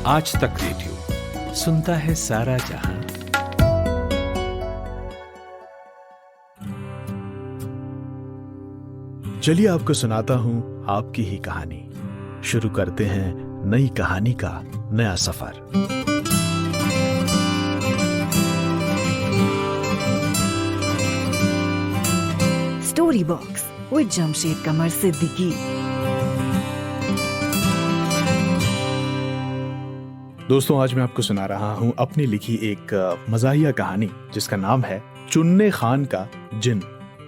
आज तक रेडियो सुनता है सारा जहां। चलिए आपको सुनाता हूं आपकी ही कहानी। शुरू करते हैं नई कहानी का नया सफर। स्टोरी बॉक्स विद जमशेद कमर सिद्दीकी। दोस्तों, आज मैं आपको सुना रहा हूं अपनी लिखी एक मजाहिया कहानी जिसका नाम है चुन्ने खान का जिन।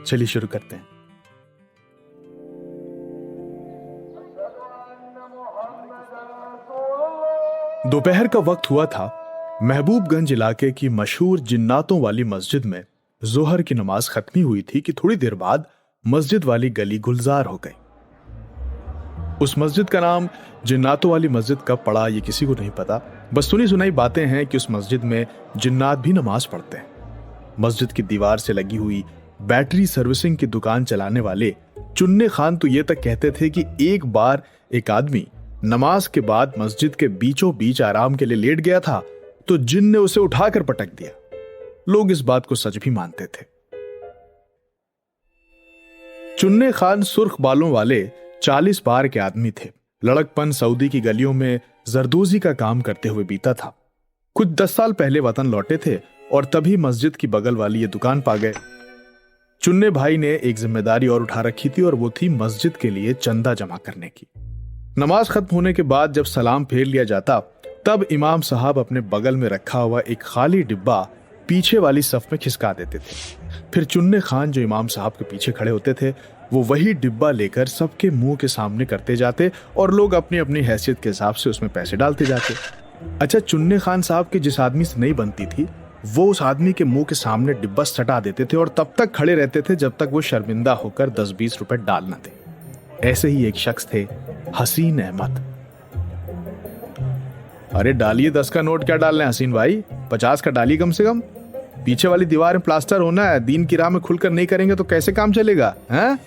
चलिए शुरू करते हैं। दोपहर का वक्त हुआ था। महबूबगंज इलाके की मशहूर जिन्नातों वाली मस्जिद में जोहर की नमाज खत्मी हुई थी कि थोड़ी देर बाद मस्जिद वाली गली गुलजार हो गई। उस मस्जिद का नाम जिन्नातों वाली मस्जिद कब पड़ा ये किसी को नहीं पता। बस सुनी सुनाई बातें हैं कि उस मस्जिद में जिन्नात भी नमाज पढ़ते हैं। मस्जिद की दीवार से लगी हुई बैटरी सर्विसिंग की दुकान चलाने वाले चुन्ने खान तो ये तक कहते थे कि एक बार एक आदमी नमाज के बाद मस्जिद के बीचों बीच आराम के लिए लेट गया था तो जिन ने उसे उठाकर पटक दिया। लोग इस बात को सच भी मानते थे। चुन्ने खान सुर्ख बालों वाले 40 पार के आदमी थे। लड़कपन सऊदी की गलियों में जरदोजी का काम करते हुए बीता था। कुछ 10 साल पहले वतन लौटे थे और तभी मस्जिद की बगल वाली ये दुकान पा गए। चुन्ने भाई ने एक जिम्मेदारी और उठा रखी थी और वो थी मस्जिद के लिए चंदा जमा करने की। नमाज खत्म होने के बाद जब सलाम फेर लिया जाता तब इमाम साहब अपने बगल में रखा हुआ एक खाली डिब्बा पीछे वाली सफ में खिसका देते थे। फिर चुन्ने खान जो इमाम साहब के पीछे खड़े होते थे वो वही डिब्बा लेकर सबके मुंह के सामने करते जाते और लोग अपनी अपनी हैसियत के हिसाब से उसमें पैसे डालते जाते। अच्छा, चुन्ने खान साहब के जिस आदमी से नहीं बनती थी वो उस आदमी के मुंह के सामने डिब्बा सटा देते थे और तब तक खड़े रहते थे जब तक वो शर्मिंदा होकर 10-20 रुपए डाल न दे। ऐसे ही एक शख्स थे हसीन अहमद। अरे डालिए 10 का नोट, क्या डाल रहे हैं हसीन भाई? 50 का डालिए कम से कम। पीछे वाली दीवार में प्लास्टर होना है, दीन की राह में खुलकर नहीं करेंगे तो कैसे काम चलेगा हैं?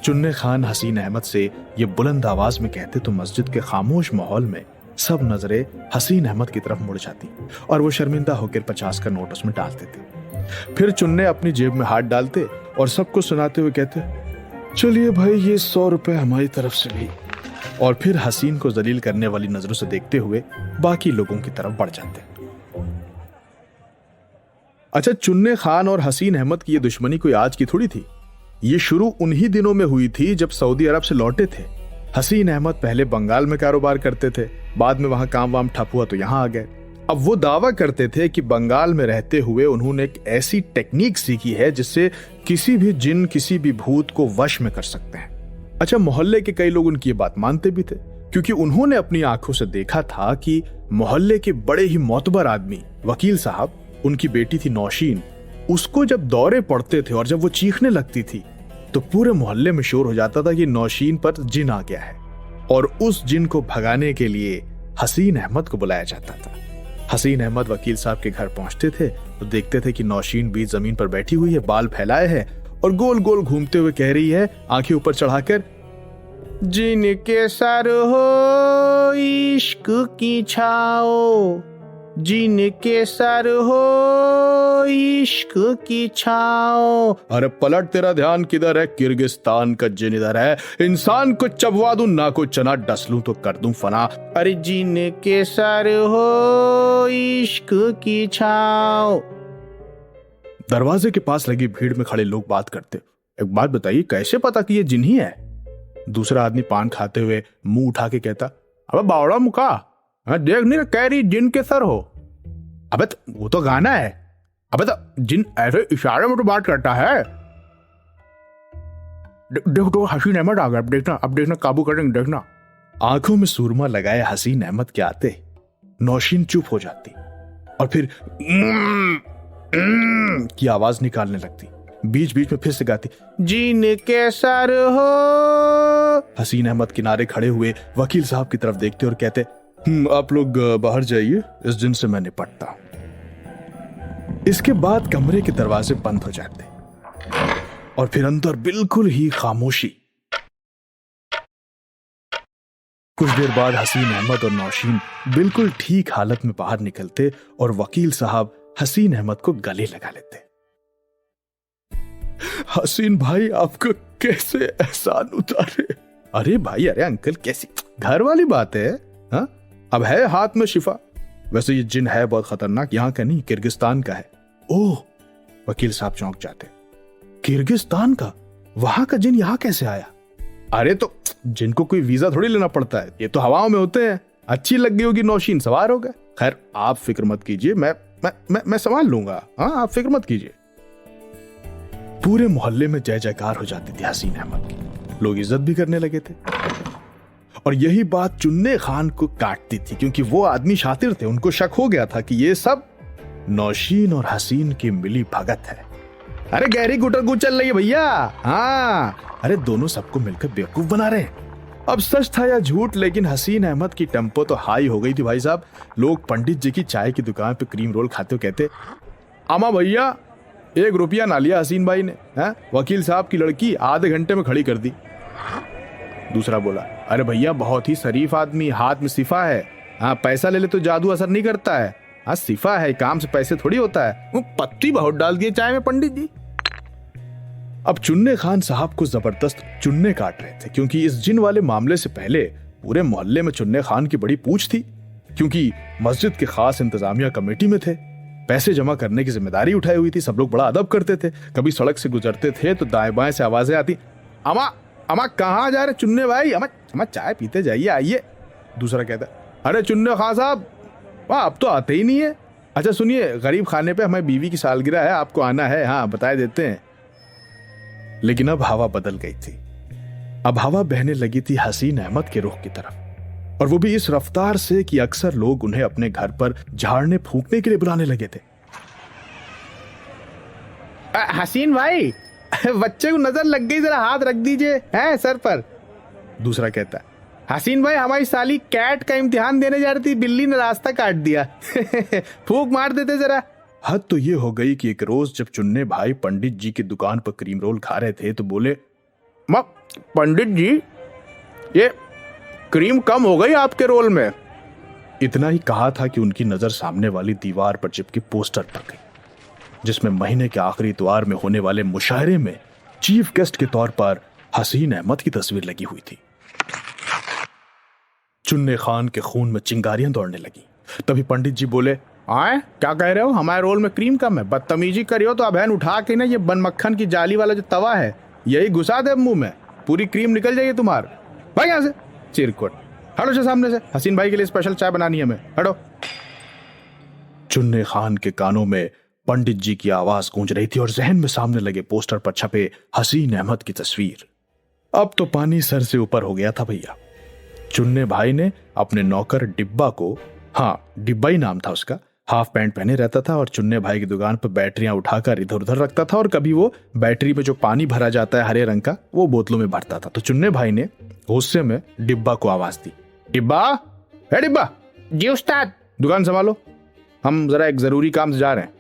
चुन्ने खान हसीन अहमद से ये बुलंद आवाज में कहते तो मस्जिद के खामोश माहौल में सब नजरें हसीन अहमद की तरफ मुड़ जाती और वो शर्मिंदा होकर 50 का नोट उसमें डालते थे। फिर चुन्ने अपनी जेब में हाथ डालते और सबको सुनाते हुए कहते, चलिए भाई ये 100 रुपए हमारी तरफ से भी। और फिर हसीन को जलील करने वाली नजरों से देखते हुए बाकी लोगों की तरफ बढ़ जाते। अच्छा, चुन्ने खान और हसीन अहमद की ये दुश्मनी कोई आज की थोड़ी थी। ये शुरू उन्हीं दिनों में हुई थी जब सऊदी अरब से लौटे थे। हसीन अहमद पहले बंगाल में कारोबार करते थे, बाद में वहां काम वाम ठप हुआ तो यहां आ गए। अब वो दावा करते थे कि बंगाल में रहते हुए उन्होंने एक ऐसी टेक्निक सीखी है जिससे किसी भी जिन, किसी भी भूत को वश में कर सकते हैं। अच्छा, मोहल्ले के कई लोग उनकी ये बात मानते भी थे क्योंकि उन्होंने अपनी आंखों से देखा था कि मोहल्ले के बड़े ही मोतबर आदमी वकील साहब, उनकी बेटी थी नौशीन, उसको जब दौरे पड़ते थे और जब वो चीखने लगती थी तो पूरे मोहल्ले में शोर हो जाता था कि नौशीन पर जिन आ गया है और उस जिन को भगाने के लिए हसीन अहमद को बुलाया जाता था। हसीन अहमद वकील साहब के घर पहुंचते थे तो देखते थे कि नौशीन बीच जमीन पर बैठी हुई है, बाल फैलाए है और गोल गोल घूमते हुए कह रही है आंखें ऊपर चढ़ाकर, जिनके सर हो इश्क की छाओ, जिनके सर हो इश्क की छाओ। अरे पलट, तेरा ध्यान किधर है? किर्गिस्तान का जिन इधर है। इंसान को चबवा दूं, ना को चना डस लूं तो कर दूं फना। अरे जिनके सर हो इश्क की छाओ। दरवाजे के पास लगी भीड़ में खड़े लोग बात करते, एक बात बताइए, कैसे पता कि ये जिन ही है? दूसरा आदमी पान खाते हुए मुंह उठा के कहता, अबे बावड़ा मुका, देख नहीं कह रही जिन के सर हो। अबे वो तो गाना है। अबे तो जिन ऐसे इशारे में तो बात करता है। देखो तो हसीन अहमद आ गया, अब देखना काबू करेंगे, देखना। आंखों में सुरमा लगाए हसीन अहमद के आते नौशीन चुप हो जाती और फिर की आवाज निकालने लगती। बीच बीच में फिर से गाती, जिन के सर हो। हसीन अहमद किनारे खड़े हुए वकील साहब की तरफ देखते और कहते, आप लोग बाहर जाइए, इस जिन से मैं निपटता हूं। इसके बाद कमरे के दरवाजे बंद हो जाते और फिर अंदर बिल्कुल ही खामोशी। कुछ देर बाद हसीन अहमद और नौशीन बिल्कुल ठीक हालत में बाहर निकलते और वकील साहब हसीन अहमद को गले लगा लेते। हसीन भाई आपको कैसे एहसान उतारे? अरे भाई, अरे अंकल, कैसी घर वाली बात है। हाँ, अब है हाथ में शिफा। वैसे ये जिन है बहुत खतरनाक, यहाँ का नहीं, किर्गिस्तान का है। ओह, वकील साहब चौंक जाते। किर्गिस्तान का? वहां का जिन यहाँ कैसे आया? अरे तो जिनको कोई वीजा थोड़ी लेना पड़ता है, ये तो हवाओं में होते हैं। अच्छी लग गई होगी नौशीन, सवार हो गए। खैर आप फिक्र मत कीजिए, मैं संभाल लूंगा। हाँ, आप फिक्र मत कीजिए। पूरे मोहल्ले में जय जयकार हो जाती थी हसीन अहमद की, लोग इज्जत भी करने लगे थे। और यही बात चुन्ने खान को काटती थी, क्योंकि वो आदमी शातिर थे। उनको शक हो गया था कि ये सब नौशीन और हसीन की मिली भगत है। अरे गहरी गुटर चल रही है भैया। हाँ, अरे दोनों सबको मिलकर बेवकूफ बना रहे हैं। अब सच था या झूठ, लेकिन हसीन अहमद की टेम्पो तो हाई हो गई थी भाई साहब। लोग पंडित जी की चाय की दुकान पे क्रीम रोल खाते हुए कहते, अमा भैया 1 रुपया ना लिया हसीन भाई ने। वकील साहब की लड़की आधे घंटे में खड़ी कर दी। दूसरा बोला, अरे भैया बहुत ही शरीफ आदमी, हाथ में सिफा है। हाँ, पैसा ले ले तो जादू असर नहीं करता है। हाँ, सिफा है, काम से पैसे थोड़ी होता है। वो पत्ती बहुत डाल दिए चाय में पंडित जी। अब चुन्ने खान साहब को जबरदस्त चुन्ने काट रहे थे, क्योंकि इस जिन वाले मामले से पहले पूरे मोहल्ले में चुन्ने खान की बड़ी पूछ थी, क्योंकि मस्जिद के खास इंतजामिया कमेटी में थे। पैसे जमा करने की जिम्मेदारी उठाई हुई थी। सब लोग बड़ा अदब करते थे। कभी सड़क से गुजरते थे तो दाएं बाएं से आवाजें आती, अमा अमा कहाँ जा रहे चुन्ने भाई, अमा चाय पीते जाइए, आइए। दूसरा कहता, अरे चुन्ने खान साहब, वाह अब तो आते ही नहीं है। अच्छा सुनिए, गरीब खाने पे हमारी बीवी की सालगिरह है, आपको आना है? हाँ, बताए देते हैं। लेकिन अब हवा बदल गई थी। अब हवा बहने लगी थी हसीन अहमद के रुख की तरफ, और वो भी इस रफ्तार से कि अक्सर लोग उन्हें अपने घर पर झाड़ने फूंकने के लिए बुलाने लगे थे। हसीन भाई, बच्चे को नजर लग गई, जरा हाथ रख दीजिए हैं सर पर। दूसरा कहता है, हसीन भाई हमारी साली कैट का इम्तिहान देने जा रही थी, बिल्ली ने रास्ता काट दिया। फूंक मार देते जरा। हद तो ये हो गई कि एक रोज जब चुन्ने भाई पंडित जी की दुकान पर क्रीम रोल खा रहे थे तो बोले, पंडित जी ये क्रीम कम हो गई आपके रोल में। इतना ही कहा था कि उनकी नजर सामने वाली दीवार पर चिपकी पोस्टर पर गई, जिसमें महीने के आखिरी इतवार में होने वाले मुशायरे में चीफ गेस्ट के तौर पर हसीन अहमद की तस्वीर लगी हुई थी। चुन्ने खान के खून में चिंगारियां दौड़ने लगी। तभी पंडित जी बोले, आए क्या कह रहे हो, हमारे रोल में क्रीम कम है? बदतमीजी करियो तो अब उठा के ना ये बन मक्खन की जाली वाला जो तवा है यही घुसा दे मुंह में, पूरी क्रीम निकल जाएगी तुम्हार। भाई यहाँ से चिरकुट, हटो से सामने से, हसीन भाई के लिए स्पेशल चाय बनानी है, हमें हटो। चुन्ने खान के कानों में पंडित जी की आवाज गूंज रही थी और जहन में सामने लगे पोस्टर पर छपे हसीन अहमद की तस्वीर। अब तो पानी सर से ऊपर हो गया था भैया। चुन्ने भाई ने अपने नौकर डिब्बा को, हाँ डिब्बा ही नाम था उसका, हाफ पैंट पहने रहता था और चुन्ने भाई की दुकान पर बैटरियां उठाकर इधर उधर रखता था, और कभी वो बैटरी में जो पानी भरा जाता है हरे रंग का, वो बोतलों में भरता था। तो चुन्ने भाई ने गुस्से में डिब्बा को आवाज दी, डिब्बा, है डिब्बा। जी उस्ताद। दुकान संभालो, हम जरा एक जरूरी काम से जा रहे हैं।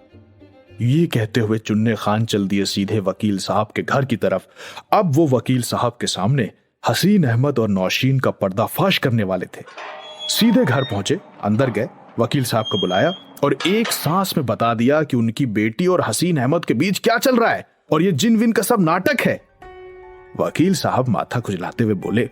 ये कहते हुए चुन्ने खान चल दिए सीधे वकील साहब के घर की तरफ। अब वो वकील साहब के सामने हसीन अहमद और नौशीन का पर्दाफाश करने वाले थे। सीधे घर पहुंचे, अंदर गए, वकील साहब को बुलाया और एक सांस में बता दिया कि उनकी बेटी और हसीन अहमद के बीच क्या चल रहा है और ये जिन विन का सब नाटक है। वकील साहब माथा खुजलाते हुए बोले,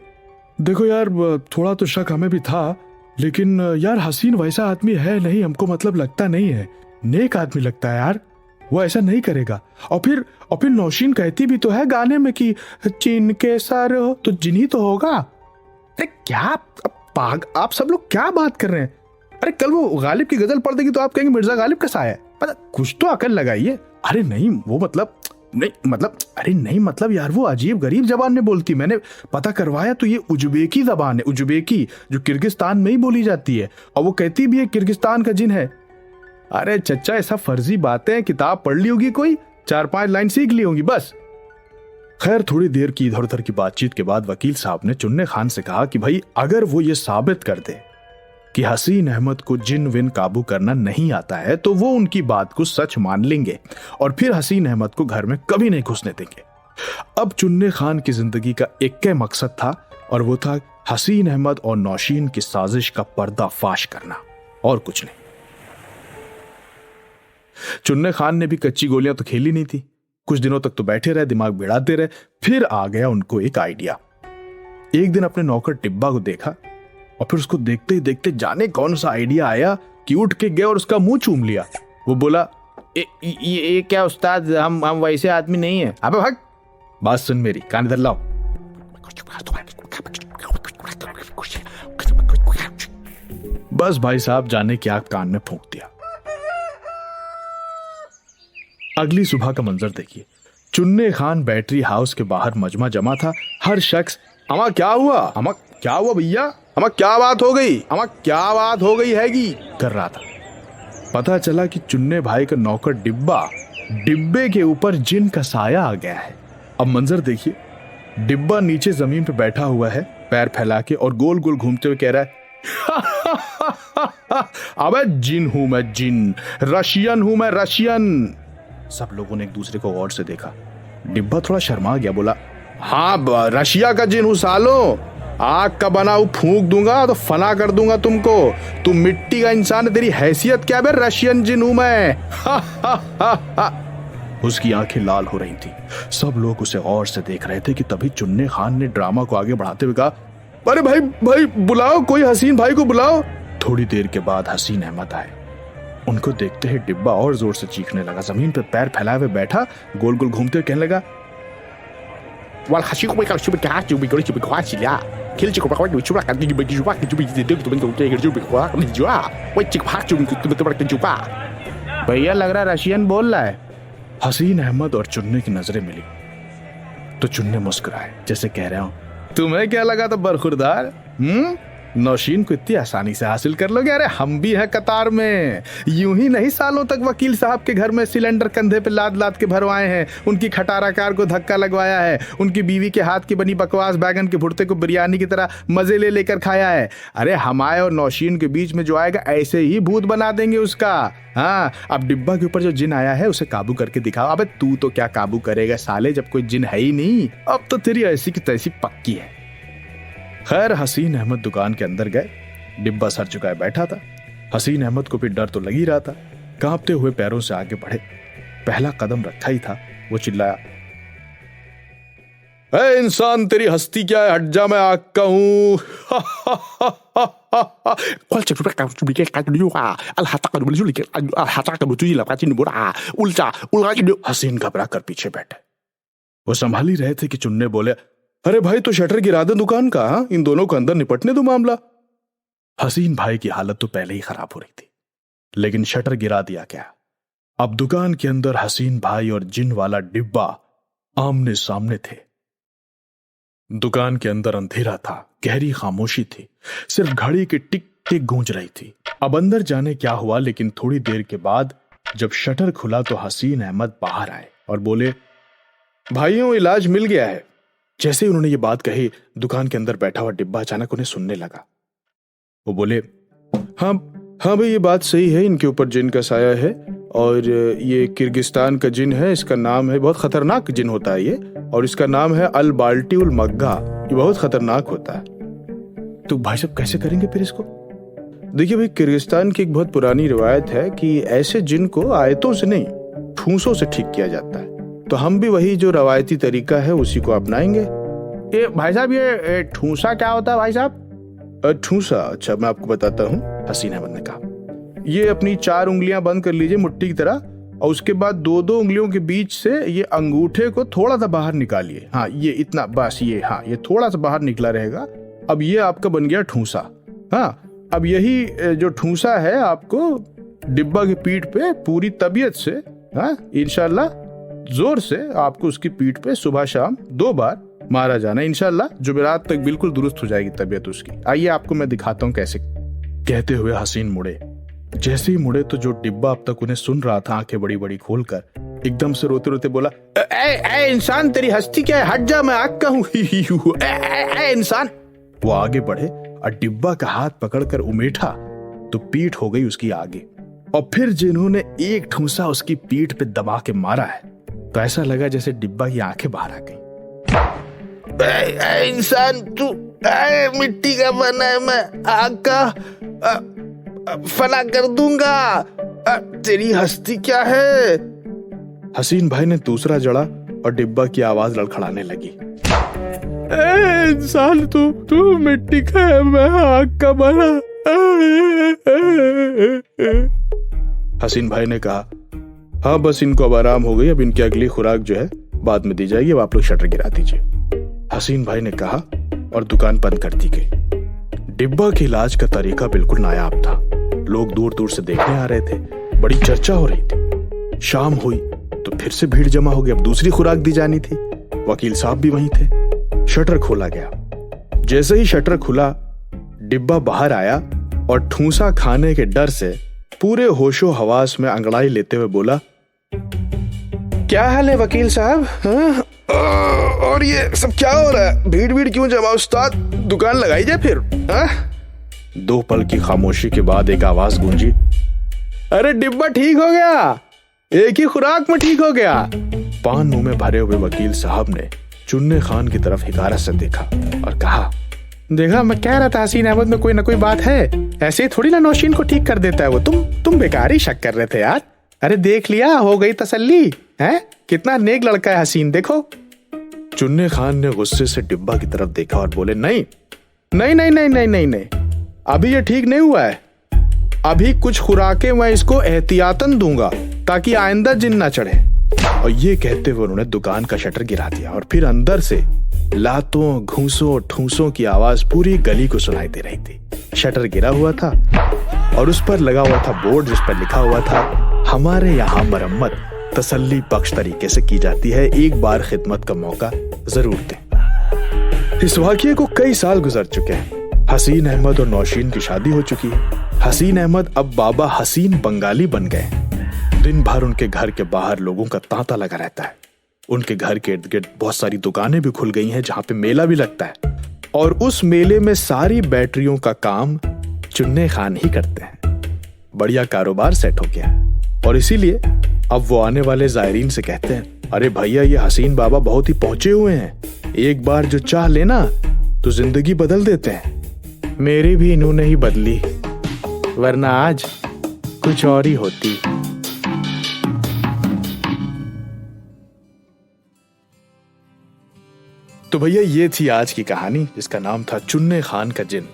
देखो यार, थोड़ा तो शक हमें भी था, लेकिन यार हसीन वैसा आदमी है नहीं, हमको मतलब लगता नहीं है, नेक आदमी लगता है यार, वो ऐसा नहीं करेगा। और फिर नौशीन कहती भी तो है गाने में कि जिन के सर हो तो जिन ही तो होगा। अरे क्या आप सब लोग क्या बात कर रहे हैं? अरे कल वो गालिब की गजल पढ़ देगी तो आप कहेंगे मिर्जा गालिब कैसा है? पता कुछ तो अकल लगाइए। अरे नहीं, वो मतलब नहीं, मतलब अरे नहीं, मतलब यार वो अजीब गरीब जबान में बोलती, मैंने पता करवाया तो ये उज्बेकी जबान है, उज्बेकी, जो किर्गिस्तान में ही बोली जाती है, और वो कहती भी है किर्गिस्तान का जिन है। अरे चच्चा, ऐसा फर्जी बातें, किताब पढ़ ली होगी कोई, 4-5 लाइन सीख ली होंगी बस। खैर थोड़ी देर की इधर उधर की बातचीत के बाद वकील साहब ने चुन्ने खान से कहा कि भाई अगर वो ये साबित कर दे कि हसीन अहमद को जिन विन काबू करना नहीं आता है तो वो उनकी बात को सच मान लेंगे और फिर हसीन अहमद को घर में कभी नहीं घुसने देंगे। अब चुन्ने खान की जिंदगी का एक मकसद था और वो था हसीन अहमद और नौशीन की साजिश का पर्दाफाश करना, और कुछ नहीं। चुन्ने खान ने भी कच्ची गोलियां तो खेली नहीं थी। कुछ दिनों तक तो बैठे रहे, दिमाग बिड़ाते रहे। फिर आ गया उनको एक आइडिया। एक दिन अपने नौकर टिब्बा को देखा और फिर उसको देखते ही देखते जाने कौन सा आइडिया आया कि उठ के गया और उसका मुंह चूम लिया। वो बोला, ये क्या उस्ताद, हम वैसे आदमी नहीं है। अबे भाग, बात सुन मेरी, कान इधर लाओ। बस भाई साहब जाने क्या कान में फूंक दिया। अगली सुबह का मंजर देखिए। चुन्ने खान बैटरी हाउस के बाहर मजमा जमा था। हर शख्स, अमा क्या हुआ, अमा क्या हुआ भैया, अमा क्या बात हो गई, अमा क्या बात हो गई हैगी, कर रहा था। पता चला कि चुन्ने भाई का नौकर डिब्बे के ऊपर जिन का साया आ गया है। अब मंजर देखिए, डिब्बा नीचे जमीन पे बैठा हुआ है, पैर फैला के, और गोल गोल घूमते हुए कह रहा है, अबे जिन हूं मैं, जिन, रशियन हूं मैं, रशियन। सब लोगों ने एक दूसरे को गौर से देखा। डिब्बा थोड़ा शर्मा गया, बोला, हाँ रशिया का जिन हूं सालो, आग का बनाऊ फूंक दूंगा तो फना कर दूंगा तुमको। तुम मिट्टी का इंसान है, तेरी हैसियत क्या है, रशियन जिन हूं मैं। उसकी आंखें लाल हो रही थी। सब लोग उसे गौर से देख रहे थे कि तभी चुन्ने खान ने ड्रामा को आगे बढ़ाते हुए कहा, अरे भाई भाई बुलाओ, कोई हसीन भाई को बुलाओ। थोड़ी देर के बाद हसीन अहमद आए। उनको देखते ही डिब्बा और जोर से चीखने लगा। जमीन पर पैर फैलाए हुए बैठा, गोल गोल घूमते हुए कहने लगा, भैया लग रहा रशियन बोल रहा है। हसीन अहमद और चुन्ने की नजरें मिली तो चुन्ने मुस्कुराए, जैसे कह रहे हो, तुम्हें क्या लगा था बरखुरदार, नौशीन को इतनी आसानी से हासिल कर लोगे? अरे हम भी हैं कतार में। यूं ही नहीं, सालों तक वकील साहब के घर में सिलेंडर कंधे पे लाद लाद के भरवाए हैं, उनकी खटारा कार को धक्का लगवाया है, उनकी बीवी के हाथ की बनी बकवास बैगन के भुर्ते को बिरयानी की तरह मजे ले लेकर खाया है। अरे हमारे और नौशीन के बीच में जो आएगा ऐसे ही भूत बना देंगे उसका। हाँ, अब डिब्बा के ऊपर जो जिन आया है उसे काबू करके दिखाओ। अबे तू तो क्या काबू करेगा साले, जब कोई जिन है ही नहीं। अब तो तेरी ऐसी की तैसी पक्की है। खैर हसीन अहमद दुकान के अंदर गए। डिब्बा सर झुकाए बैठा था। हसीन अहमद को भी डर तो लग ही रहा था। कांपते हुए पैरों से आगे बढ़े। पहला कदम रखा ही था, वो चिल्लाया, ए इंसान, तेरी हस्ती क्या है, हट जा, मैं आग का हूं। हसीन घबरा कर पीछे बैठे। वो संभाल ही रहे थे कि चुन्ने बोले, अरे भाई तो शटर गिरा दे दुकान का, हाँ? इन दोनों को अंदर निपटने दो मामला। हसीन भाई की हालत तो पहले ही खराब हो रही थी, लेकिन शटर गिरा दिया क्या। अब दुकान के अंदर हसीन भाई और जिन वाला डिब्बा आमने सामने थे। दुकान के अंदर अंधेरा था, गहरी खामोशी थी, सिर्फ घड़ी की टिक टिक गूंज रही थी। अब अंदर जाने क्या हुआ, लेकिन थोड़ी देर के बाद जब शटर खुला तो हसीन अहमद बाहर आए और बोले, भाइयों इलाज मिल गया है। जैसे ही उन्होंने ये बात कही, दुकान के अंदर बैठा हुआ डिब्बा अचानक उन्हें सुनने लगा। वो बोले, हाँ हाँ भाई, ये बात सही है, इनके ऊपर जिन का साया है और ये किर्गिस्तान का जिन है। इसका नाम है, बहुत खतरनाक जिन होता है ये, और इसका नाम है अल बाल्टी उल मग्गा। ये बहुत खतरनाक होता है। तो भाई साहब कैसे करेंगे फिर इसको? देखिए भाई, किर्गिस्तान की एक बहुत पुरानी रिवायत है कि ऐसे जिन को आयतों से नहीं, ठूसों से ठीक किया जाता है। तो हम भी वही जो रवायती तरीका है उसी को अपनाएंगे। ये भाई साहब, ये ठूसा क्या होता है भाई साहब? ठूसा, अच्छा मैं आपको बताता हूँ। हसीन अहमद ने कहा, ये अपनी 4 उंगलियां बंद कर लीजिए मुट्ठी की तरह, और उसके बाद 2-2 उंगलियों के बीच से ये अंगूठे को थोड़ा सा बाहर निकालिए। हाँ, ये इतना बस, ये हाँ, ये थोड़ा सा बाहर निकला रहेगा। अब ये आपका बन गया ठूसा। हाँ, अब यही जो ठूसा है आपको डिब्बा की पीठ पे पूरी तबीयत से, हाँ इंशाल्लाह जोर से आपको उसकी पीठ पे सुबह शाम 2 बार मारा जाना। इंशाल्लाह जुमेरात तक बिल्कुल दुरुस्त हो जाएगी तबीयत उसकी। आइए आपको मैं दिखाता हूँ कैसे। कहते हुए हसीन मुड़े। जैसे ही मुड़े तो जो डिब्बा अब तक उन्हें सुन रहा था, आंखें बड़ी बड़ी खोलकर एकदम से रोते रोते बोला, ए इंसान, तेरी हस्ती क्या है, हट जा, मैं आग का हूं। ए इंसान। वो आगे बढ़े और डिब्बा का हाथ पकड़कर उमेठा तो पीठ हो गई उसकी आगे। और फिर जिन्होंने एक ठूसा उसकी पीठ पे दबा के मारा है तो ऐसा लगा जैसे डिब्बा की आंखें बाहर आ गई। इंसान तू मिट्टी का बना है, मैं आग का फना कर दूंगा। तेरी हस्ती क्या है? हसीन भाई ने दूसरा जड़ा और डिब्बा की आवाज लड़खड़ाने लगी। इंसान तू मिट्टी का है, मैं आग का बना। हसीन भाई ने कहा, हाँ बस इनको अब आराम हो गई, अब इनकी अगली खुराक जो है बाद में दी जाएगी, अब आप लोग शटर गिरा दीजिए। हसीन भाई ने कहा और दुकान बंद कर दी गई। डिब्बा के इलाज का तरीका बिल्कुल नायाब था। लोग दूर दूर से देखने आ रहे थे, बड़ी चर्चा हो रही थी। शाम हुई तो फिर से भीड़ जमा हो गई, अब दूसरी खुराक दी जानी थी। वकील साहब भी वहीं थे। शटर खोला गया। जैसे ही शटर खुला, डिब्बा बाहर आया और ठूंसा खाने के डर से पूरे होशो हवास में अंगड़ाई लेते हुए बोला, क्या हाल है वकील साहब? हाँ? और ये सब क्या हो रहा है? भीड़ भीड़ क्यों जमा? उस्ताद दुकान लगाई जाए फिर। हाँ? 2 पल की खामोशी के बाद एक आवाज गूंजी, अरे डिब्बा ठीक हो गया, एक ही खुराक में ठीक हो गया। पान मुंह में भरे हुए वकील साहब ने चुन्ने खान की तरफ हिकारत से देखा और कहा, देखा मैं कह रहा था हसीन अहमद में कोई ना कोई बात है, ऐसे ही थोड़ी ना नौशीन को ठीक कर देता है वो। तुम बेकार ही शक कर रहे थे यार। अरे देख लिया, हो गई तसल्ली है। कितना नेक लड़का है हसीन, देखो। चुन्ने खान ने गुस्से से डिब्बा की तरफ देखा और बोले, नहीं नहीं नहीं नहीं नहीं नहीं नहीं, अभी ये ठीक नहीं हुआ है। अभी कुछ खुराकें मैं इसको एहतियातन दूंगा ताकि आइंदा जिन ना चढ़े। और ये कहते हुए उन्होंने दुकान का शटर गिरा दिया और फिर अंदर से लातों घूंसों ठूंसों की आवाज पूरी गली को सुनाई दे रही थी। शटर गिरा हुआ था और उस पर लगा हुआ था बोर्ड जिस पर लिखा हुआ था, हमारे यहाँ मरम्मत तसल्ली बख्श तरीके से की जाती है, एक बार खिदमत का मौका जरूर दें। इस वाकये को कई साल गुजर चुके हैं। हसीन अहमद और नौशीन की शादी हो चुकी है। हसीन अहमद अब बाबा हसीन बंगाली बन गए। दिन भर उनके घर के बाहर लोगों का तांता लगा रहता है। उनके घर के इर्द गिर्द बहुत सारी दुकानें भी खुल गई हैं जहां पे मेला भी लगता है, और उस मेले में सारी बैटरियों का काम चुन्ने खान ही करते हैं। बढ़िया कारोबार सेट हो गया और इसीलिए अब वो आने वाले जायरीन से कहते हैं, अरे भैया ये हसीन बाबा बहुत ही पहुंचे हुए हैं, एक बार जो चाह लेना तो जिंदगी बदल देते हैं। मेरी भी इन्होंने ही बदली, वरना आज कुछ और ही होती। तो भैया ये थी आज की कहानी जिसका नाम था चुन्ने खान का जिन।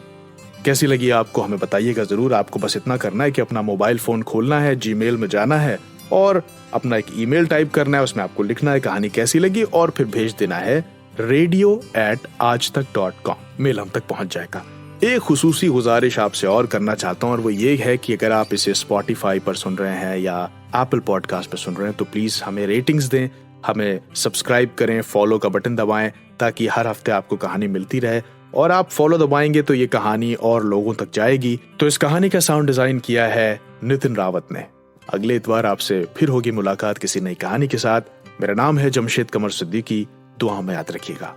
कैसी लगी आपको हमें बताइएगा जरूर। आपको बस इतना करना है कि अपना मोबाइल फोन खोलना है, जीमेल में जाना है और अपना एक ईमेल टाइप करना है, उसमें आपको लिखना है कहानी कैसी लगी और फिर भेज देना है radio@aajtak.com। मेल हम तक पहुंच जाएगा। एक खुसूसी गुजारिश आपसे और करना चाहता हूं और वो ये है कि अगर आप इसे स्पॉटिफाई पर सुन रहे हैं या एप्पल पॉडकास्ट पर सुन रहे हैं तो प्लीज हमें रेटिंग्स दें, हमें सब्सक्राइब करें, फॉलो का बटन दबाएं ताकि हर हफ्ते आपको कहानी मिलती रहे। और आप फॉलो दबाएंगे तो ये कहानी और लोगों तक जाएगी। तो इस कहानी का साउंड डिजाइन किया है नितिन रावत ने। अगले इतवार आपसे फिर होगी मुलाकात किसी नई कहानी के साथ। मेरा नाम है जमशेद कमर सिद्दीकी। दुआ में याद रखिएगा।